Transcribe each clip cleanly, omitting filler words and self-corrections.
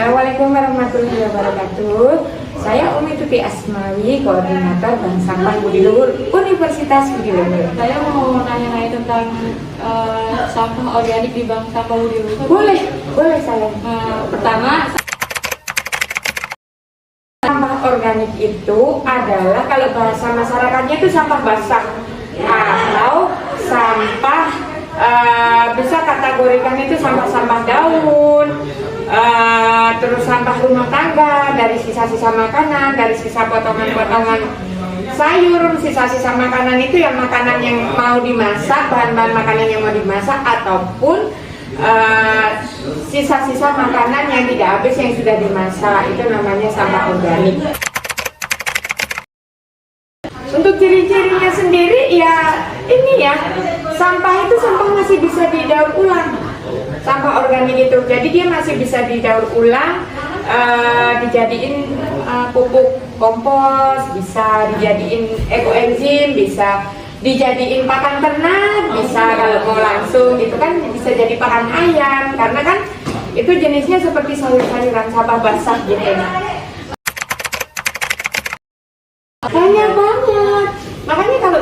Assalamualaikum warahmatullahi wabarakatuh. Saya Umi Tuti Asmawi, Koordinator Bank Sampah Budi Luhur Universitas Budi Luhur. Saya mau nanya-nanya tentang sampah organik di Bank Sampah Budi Luhur. Boleh saya. Pertama, Sampah organik itu adalah kalau bahasa masyarakatnya itu sampah basah atau sampah bisa kategorikan itu sampah-sampah daun, terus sampah rumah tangga dari sisa-sisa makanan, dari sisa potongan-potongan sayur, sisa-sisa makanan itu yang makanan yang mau dimasak, bahan-bahan makanan yang mau dimasak, ataupun sisa-sisa makanan yang tidak habis yang sudah dimasak, itu namanya sampah organik. Untuk ciri-cirinya sendiri ya ini ya, sampah itu sampah masih bisa didaur ulang. Sampah organik itu, jadi dia masih bisa didaur ulang, dijadiin pupuk kompos, bisa dijadiin ekoenzim, bisa dijadiin pakan ternak, bisa kalau mau langsung itu kan bisa jadi pakan ayam, karena kan itu jenisnya seperti sayur-sayuran sampah basah gitu. Banyak banget. Makanya kalau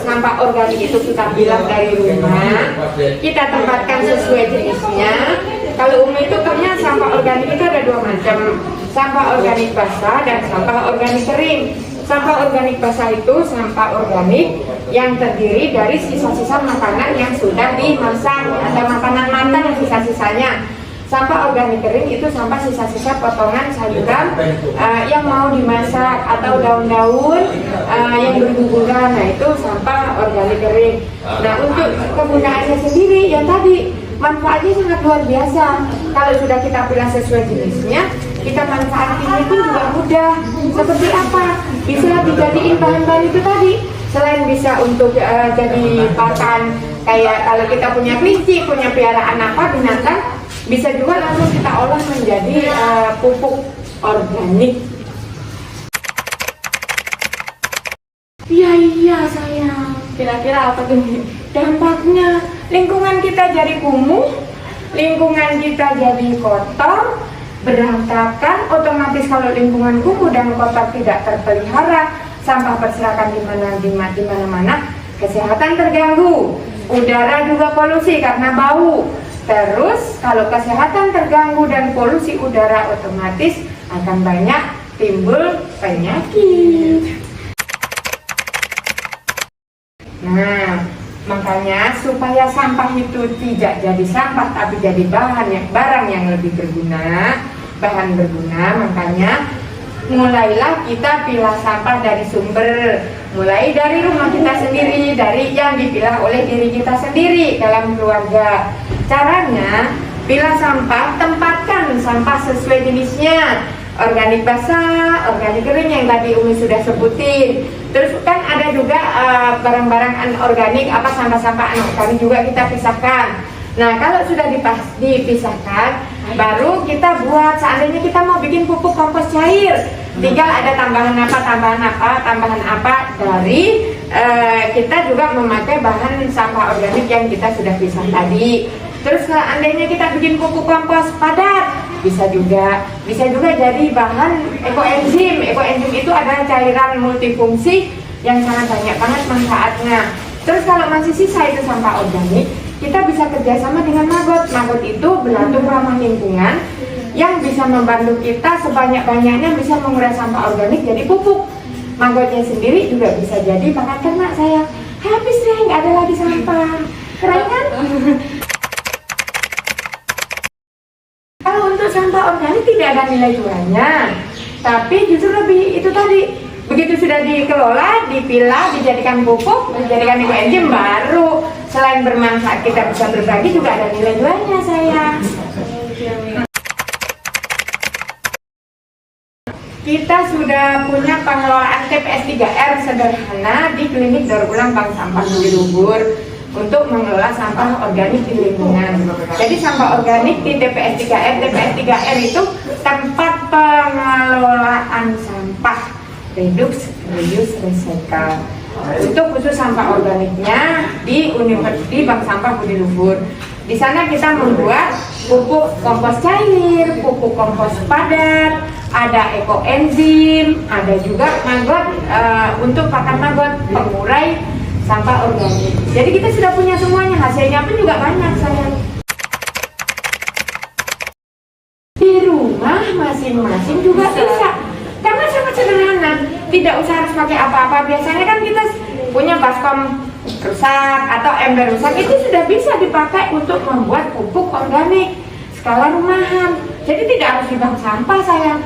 sampah organik itu kita bilang dari rumah, kita tempatkan sesuai jenisnya. Kalau Umi itu ternyata sampah organik itu ada dua macam, sampah organik basah dan sampah organik kering. Sampah organik basah itu sampah organik yang terdiri dari sisa-sisa makanan yang sudah dimasak, ada makanan matang sisa-sisanya. Sampah organik kering itu sampah sisa-sisa potongan sayuran yang mau dimasak atau daun-daun yang berguguran. Nah, itu sampah organik kering. Nah, untuk kegunaannya sendiri ya tadi manfaatnya sangat luar biasa. Kalau sudah kita pilih sesuai jenisnya, kita manfaatin itu juga mudah. Seperti apa? Bisa dijadiin bahan-bahan itu tadi. Selain bisa untuk jadi pakan, kayak kalau kita punya kelinci, punya piaraan apa binatang, bisa juga langsung kita olah menjadi pupuk organik. Iya sayang. kira-kira apa tuh? Dampaknya lingkungan kita jadi kumuh, lingkungan kita jadi kotor, berantakan. Otomatis kalau lingkungan kumuh dan kotor tidak terpelihara, sampah berserakan di mana-mana, kesehatan terganggu, udara juga polusi karena bau. Terus kalau kesehatan terganggu dan polusi udara, otomatis akan banyak timbul penyakit. Nah, makanya supaya sampah itu tidak jadi sampah tapi jadi barang yang lebih berguna, bahan berguna, makanya mulailah kita pilah sampah dari sumber, mulai dari rumah kita sendiri, dari yang dipilah oleh diri kita sendiri dalam keluarga. Caranya, pilah sampah, tempatkan sampah sesuai jenisnya, organik basah, organik kering yang tadi Umi sudah sebutin. Terus kan ada juga barang-barang anorganik, sampah-sampah anorganik juga kita pisahkan. Nah, kalau sudah dipisahkan, baru kita buat, seandainya kita mau bikin pupuk kompos cair, tinggal ada tambahan apa dari kita juga memakai bahan sampah organik yang kita sudah pisah tadi. Terus seandainya kita bikin pupuk kompos padat, bisa juga jadi bahan ekoenzim. Ekoenzim itu adalah cairan multifungsi yang sangat banyak banget manfaatnya. Terus kalau masih sisa itu sampah organik, kita bisa kerjasama dengan Magot. Magot itu belatung ramah lingkungan yang bisa membantu kita sebanyak-banyaknya bisa mengurai sampah organik jadi pupuk. Magotnya sendiri juga bisa jadi pakan ternak saya. Habis deh, nggak ada lagi sampah. Keren kan? Kalau untuk sampah organik tidak ada nilai jualnya, tapi justru lebih itu tadi, begitu sudah dikelola, dipilah, dijadikan pupuk, dijadikan ekoenzim, baru selain bermanfaat kita bisa berbagi juga ada nilai jualnya sayang. Kita sudah punya pengelolaan TPS 3R sederhana di klinik daur ulang Bank Sampah Budi Luhur untuk mengelola sampah organik di lingkungan. Jadi sampah organik di TPS 3R, TPS 3R itu tempat pengelolaan sampah, reduce, reuse, recycle. Untuk khusus sampah organiknya di Bank Sampah Budi Luhur. Di sana kita membuat pupuk kompos cair, pupuk kompos padat, ada ekoenzim, ada juga maggot untuk pakan maggot, pengurai sampah organik. Jadi kita sudah punya semuanya, hasilnya pun juga banyak sayang. Di rumah masing-masing juga bisa, karena sangat sederhana, tidak usah harus pakai apa-apa. Biasanya kan kita punya baskom rusak atau ember rusak, itu sudah bisa dipakai untuk membuat pupuk organik skala rumahan. Jadi tidak harus di bank sampah sayang.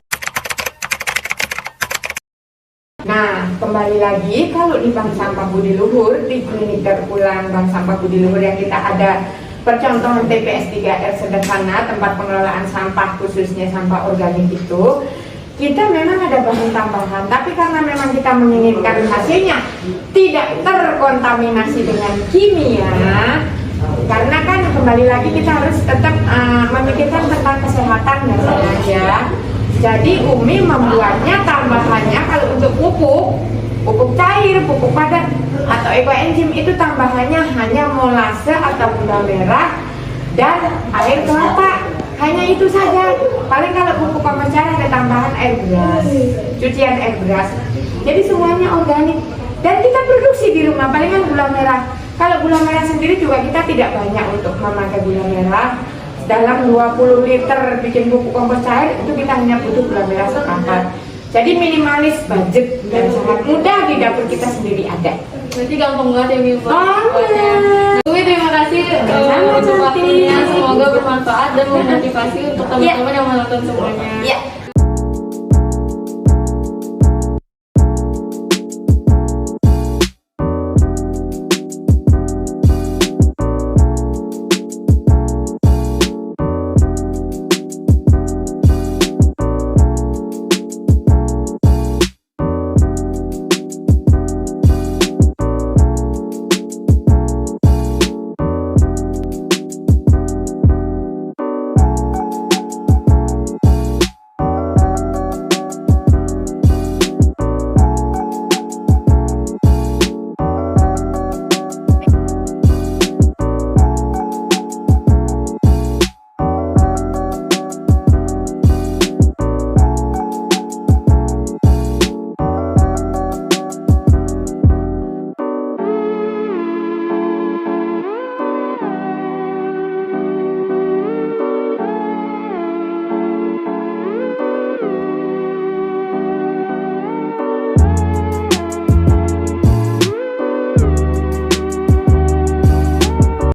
Nah, kembali lagi, kalau di Bank Sampah Budi Luhur, di klinik terulang Bank Sampah Budi Luhur yang kita ada percontohan TPS 3R sederhana, tempat pengelolaan sampah khususnya sampah organik itu, kita memang ada bahan tambahan, tapi karena memang kita menginginkan hasilnya tidak terkontaminasi dengan kimia, karena kan kembali lagi kita harus tetap memikirkan tentang kesehatan ya sayang ya. Jadi Umi membuatnya tambahannya kalau untuk pupuk cair, pupuk padat atau ekoenzim itu tambahannya hanya molase atau gula merah dan air kelapa. Hanya itu saja. Paling kalau pupuk kompos cair ada tambahan air beras, cucian air beras. Jadi semuanya organik dan kita produksi di rumah. Palingan gula merah. Kalau gula merah sendiri juga kita tidak banyak untuk memakai gula merah. Dalam 20 liter bikin pupuk kompos cair itu kita hanya butuh gula merah seperempat. Jadi minimalis budget dan sangat mudah di dapur kita sendiri ada. Berarti gampang banget ya Mi buat Banget. buatnya. Umi terima kasih Sama-sama, untuk waktunya. cantik. Semoga bermanfaat dan memotivasi untuk teman-teman yang menonton semuanya. Ya.